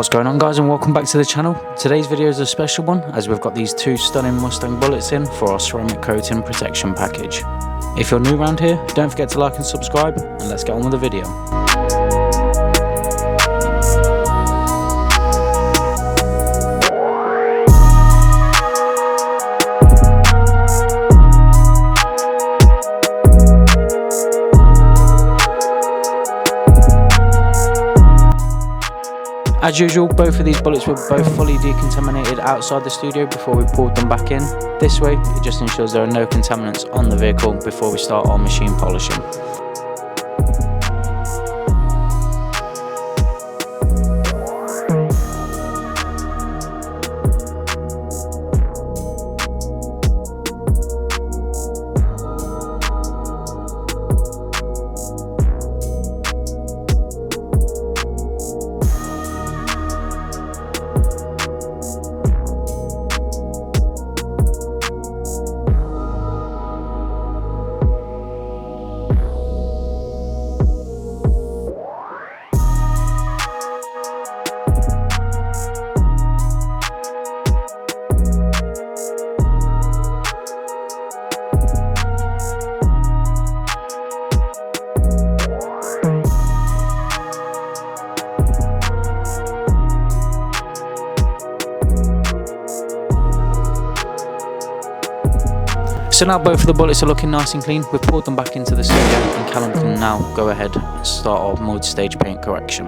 What's going on, guys, and welcome back to the channel. Today's video is a special one as we've got these two stunning Mustang Bullitts in for our ceramic coating protection package. If you're new around here, don't forget to like and subscribe, and let's get on with the video. As usual, both of these bullets were both fully decontaminated outside the studio before we pulled them back in. This way, it just ensures there are no contaminants on the vehicle before we start our machine polishing. So now both of the bullets are looking nice and clean. We've pulled them back into the studio and Callum can now go ahead and start our multi-stage paint correction.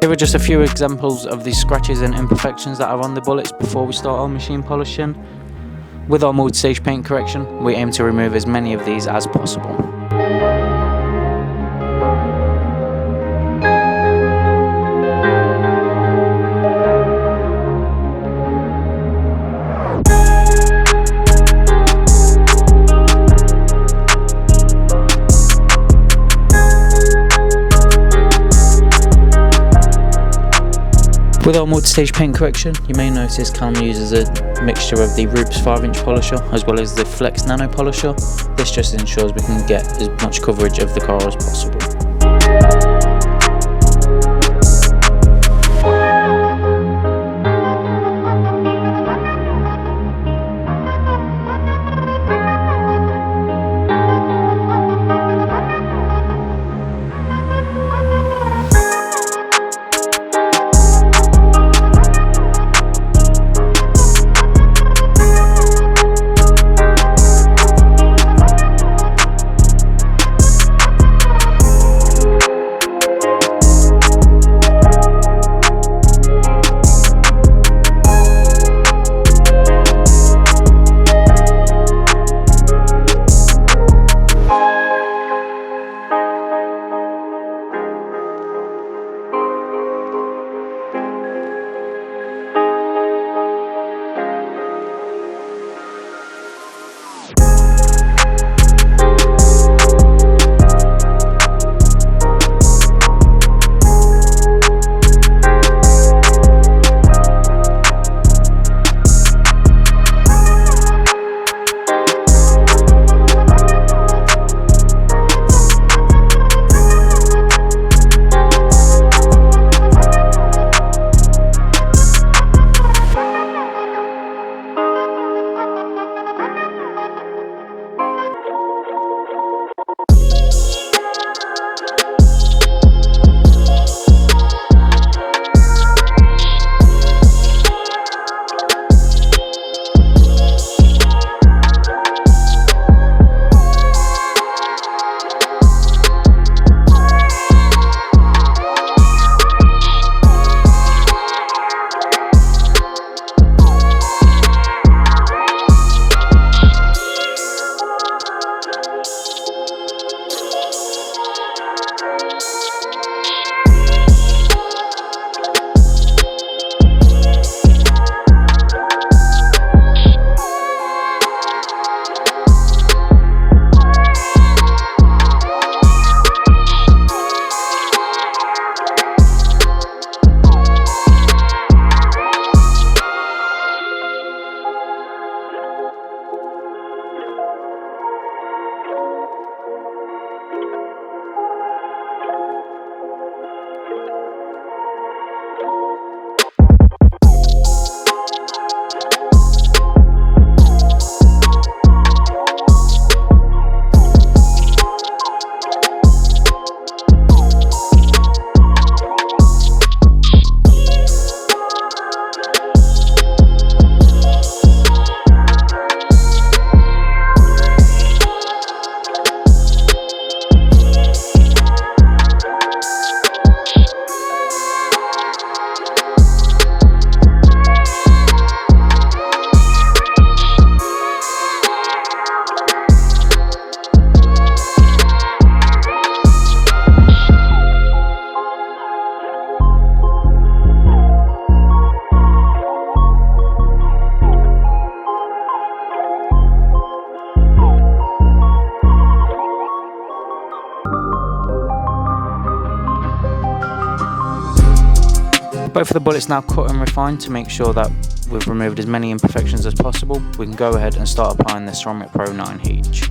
Here are just a few examples of the scratches and imperfections that are on the bullets before we start our machine polishing. With our multi-stage paint correction, we aim to remove as many of these as possible. With our multi-stage paint correction, you may notice Callum uses a mixture of the Roops 5-inch polisher as well as the Flex Nano polisher. This just ensures we can get as much coverage of the car as possible. Both of the bullets now cut and refined. To make sure that we've removed as many imperfections as possible, we can go ahead and start applying the Ceramic Pro 9H.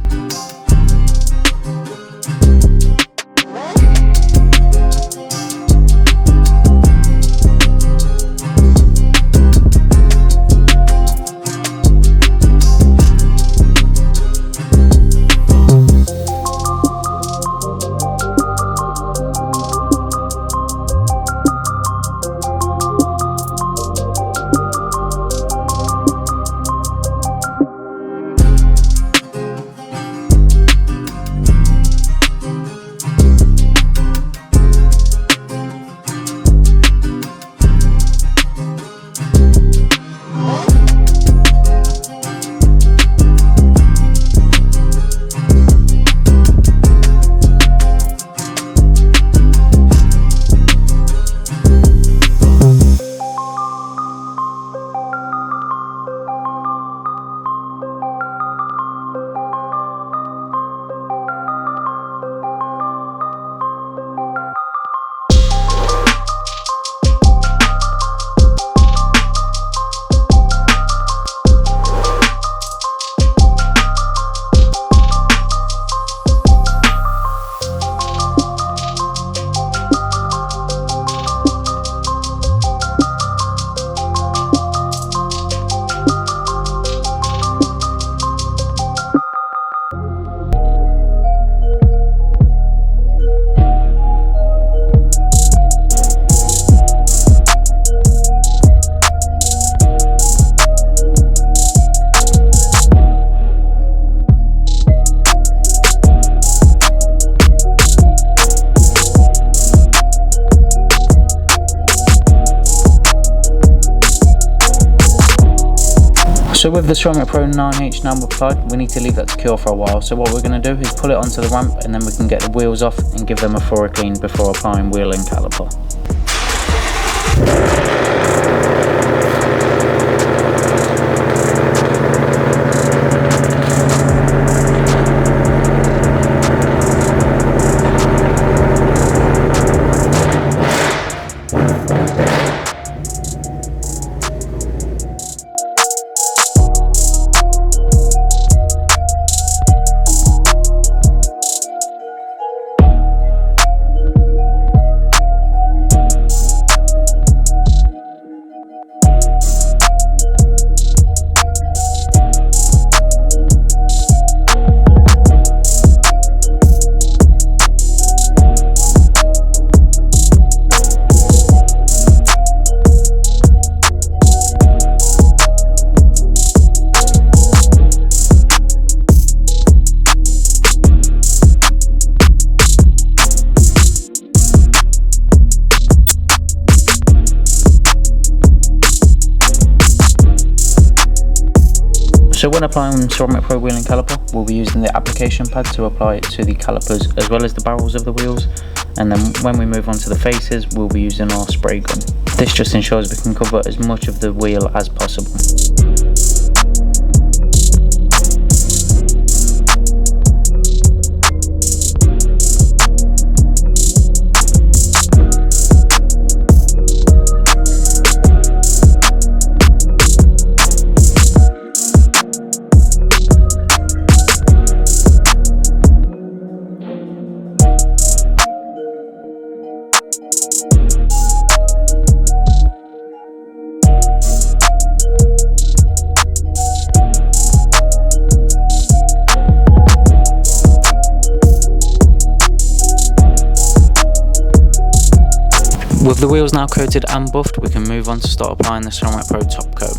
So with the Ceramic Pro 9H now applied, we need to leave that to cure for a while. So what we're going to do is pull it onto the ramp, and then we can get the wheels off and give them a thorough clean before applying wheel and caliper. So when applying Ceramic Pro wheel and caliper, we'll be using the application pad to apply it to the calipers as well as the barrels of the wheels, and then when we move on to the faces, we'll be using our spray gun. This just ensures we can cover as much of the wheel as possible. With the wheels now coated and buffed, we can move on to start applying the Ceramic Pro top coat.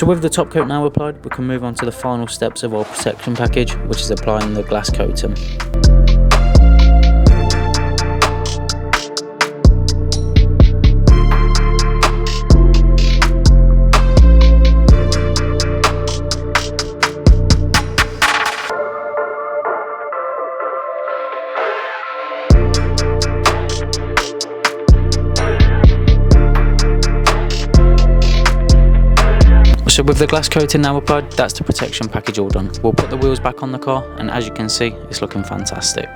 So with the top coat now applied, we can move on to the final steps of our protection package, which is applying the glass coating. So with the glass coating now applied, that's the protection package all done. We'll put the wheels back on the car, and as you can see, it's looking fantastic.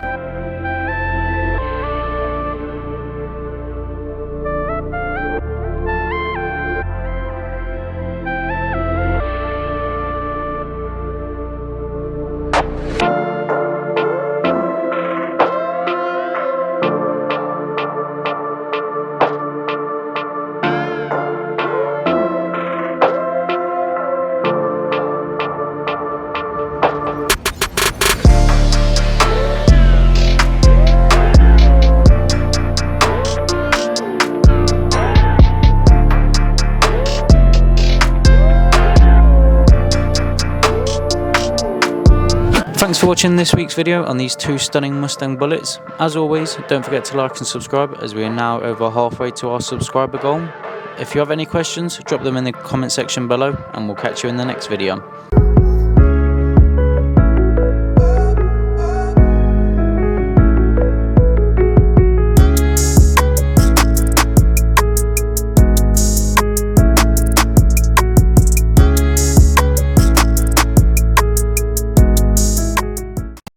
Thanks for watching this week's video on these two stunning Mustang Bullitts. As always, don't forget to like and subscribe, as we are now over halfway to our subscriber goal. If you have any questions, drop them in the comment section below, and we'll catch you in the next video.